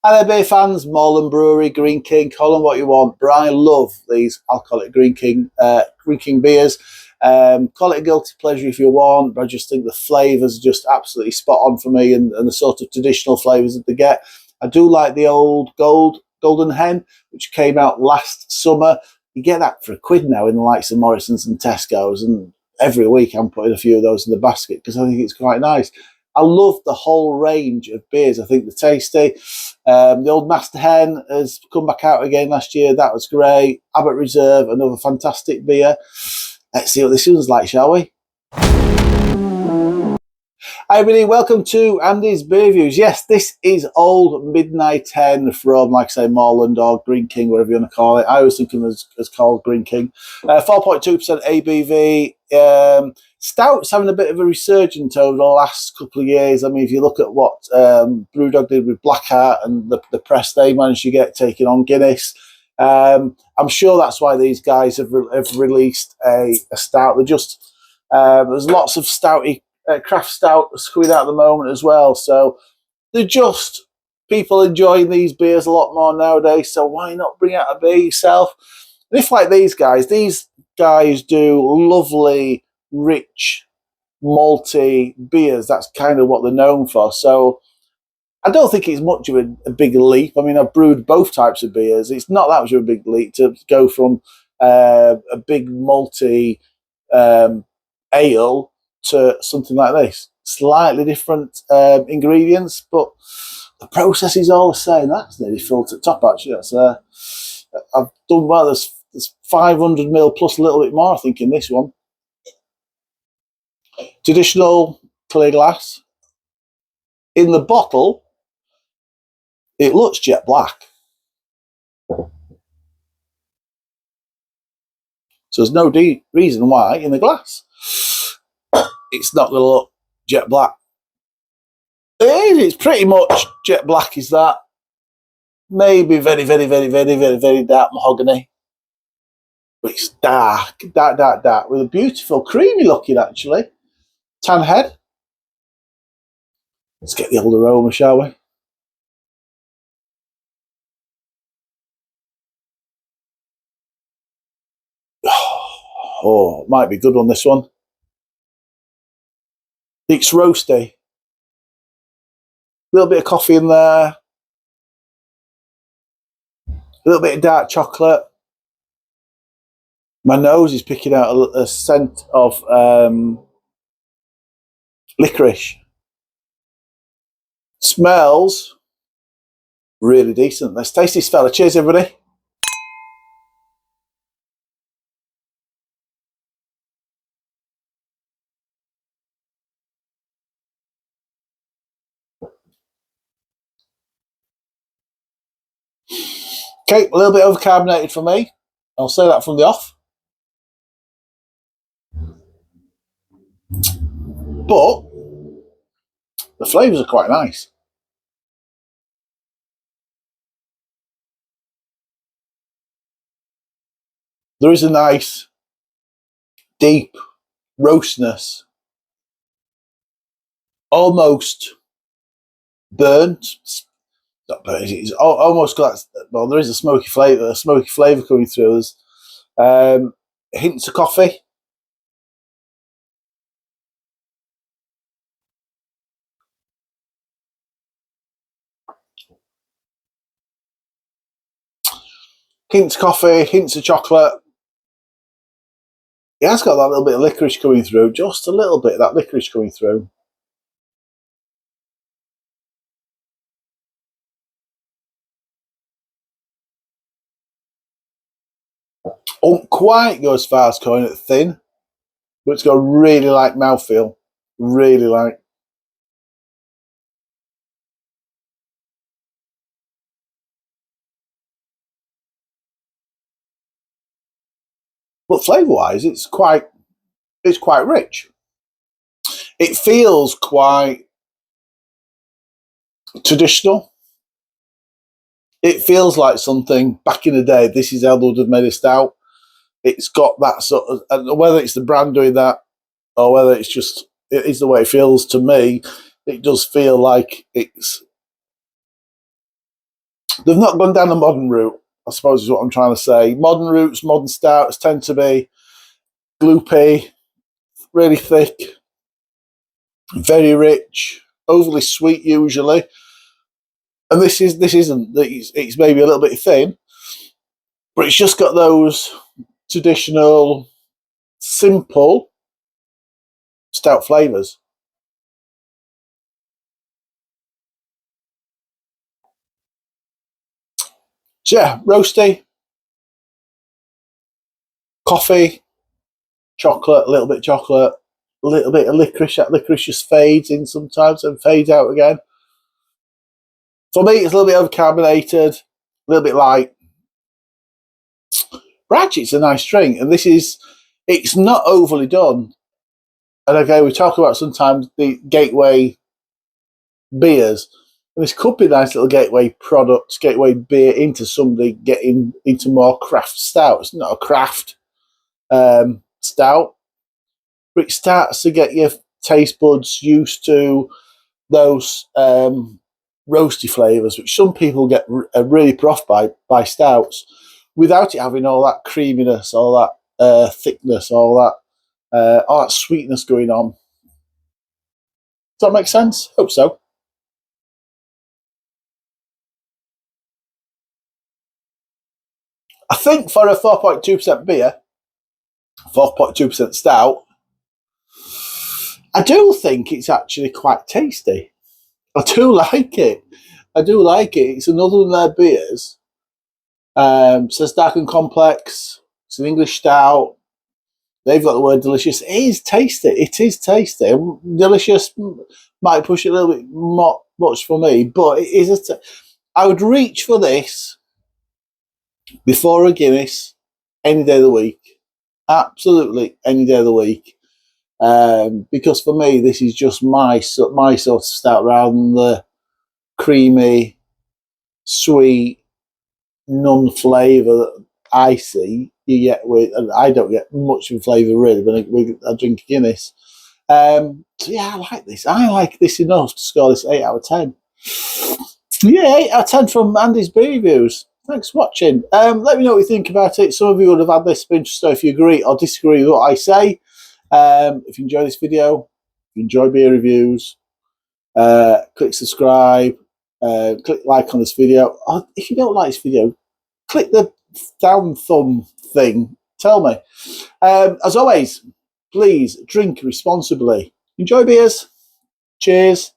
Hi there, beer fans. Morland Brewery, Greene King, call them what you want, but I love these alcoholic Greene King beers. Call it a guilty pleasure if you want, but I just think the flavours are just absolutely spot on for me, and the sort of traditional flavours that they get. I do like the old Golden Hen, which came out last summer. You get that for £1 now in the likes of Morrison's and Tesco's, and every week I'm putting a few of those in the basket because I think it's quite nice. I love the whole range of beers. I think they're tasty. The Old Master Hen has come back out again last year. That was great. Abbott Reserve, another fantastic beer. Let's see what this one's like, shall we? Hi everybody, welcome to Andy's Beer Reviews. Yes, this is Old Midnight Hen from, like I say, Morland or Greene King, whatever you want to call it. I always think of them as called Greene King. 4.2% ABV. Stout's having a bit of a resurgence over the last couple of years. I mean, if you look at what Brewdog did with Blackheart and the press they managed to get taking on Guinness, I'm sure that's why these guys have released a stout. They're just there's lots of stouty craft stout coming out at the moment as well, so they're just people enjoying these beers a lot more nowadays. So why not bring out a beer yourself? And if like these guys do lovely, rich, malty beers. That's kind of what they're known for. So I don't think it's much of a big leap. I mean, I've brewed both types of beers. It's not that much of a big leap to go from a big malty ale to something like this. Slightly different ingredients, but the process is all the same. That's nearly full to the top, actually. That's I've done well. There's 500ml plus a little bit more, I think, in this one. Traditional clear glass. In the bottle, it looks jet black. So there's no reason why in the glass it's not going to look jet black. It's pretty much jet black, is that. Maybe very, very, very, very, very, very dark mahogany. But it's dark, with a beautiful, creamy looking, actually, tan head. Let's get the old aroma, shall we? Oh, might be good on this one. It's roasty. A little bit of coffee in there. A little bit of dark chocolate. My nose is picking out a scent of licorice. Smells really decent. Let's taste this fella. Cheers, everybody. Okay, a little bit overcarbonated for me. I'll say that from the off. But the flavours are quite nice. There is a nice, deep roastness. Almost burnt. Not burnt. It's almost got, well, there is a smoky flavour coming through. There's hints of coffee. Hints of coffee, hints of chocolate. It has got that little bit of licorice coming through, just a little bit of that licorice coming through. Won't quite go as far as calling it thin, but it's got a really light mouthfeel. Really light. But flavour-wise, it's quite rich. It feels quite traditional. It feels like something back in the day. This is how they would have made a stout. It's got that sort of, and whether it's the brand doing that or whether it's just, it is the way it feels to me. It does feel like it's They've not gone down the modern route, I suppose is what I'm trying to say. Modern routes, modern stouts tend to be gloopy, really thick, very rich, overly sweet usually. And this isn't. It's maybe a little bit thin, but it's just got those traditional, simple stout flavours. So yeah, roasty, coffee, chocolate, a little bit of chocolate, a little bit of licorice. That licorice just fades in sometimes and fades out again. For me, it's a little bit overcarbonated, a little bit light. But actually, it's a nice drink, and it's not overly done. And again, we talk about sometimes the gateway beers. And this could be a nice little gateway product, gateway beer into somebody getting into more craft stout. It's not a craft stout, but it starts to get your taste buds used to those roasty flavours, which some people get really put off by stouts, without it having all that creaminess, all that thickness, all that sweetness going on. Does that make sense? Hope so. I think for a 4.2% beer, 4.2% stout, I do think it's actually quite tasty. I do like it. I do like it. It's another one of their beers. Says dark and complex. It's an English stout. They've got the word delicious. It is tasty. It is tasty. Delicious might push it a little bit much for me, but it is. I would reach for this before a Guinness any day of the week. Absolutely any day of the week. Because for me, this is just my sort of stout rather than the creamy, sweet, non-flavour that I see you get with, and I don't get much of a flavour really when I drink Guinness. So yeah, I like this. I like this enough to score this 8 out of 10. Yeah, 8 out of 10 from Andy's Beer Reviews. Thanks for watching. Let me know what you think about it. Some of you would have had this, been interested if you agree or disagree with what I say. If you enjoy this video, if you enjoy beer reviews, click subscribe, click like on this video. Or if you don't like this video, click the down thumb thing. Tell me. As always, please drink responsibly. Enjoy beers. Cheers.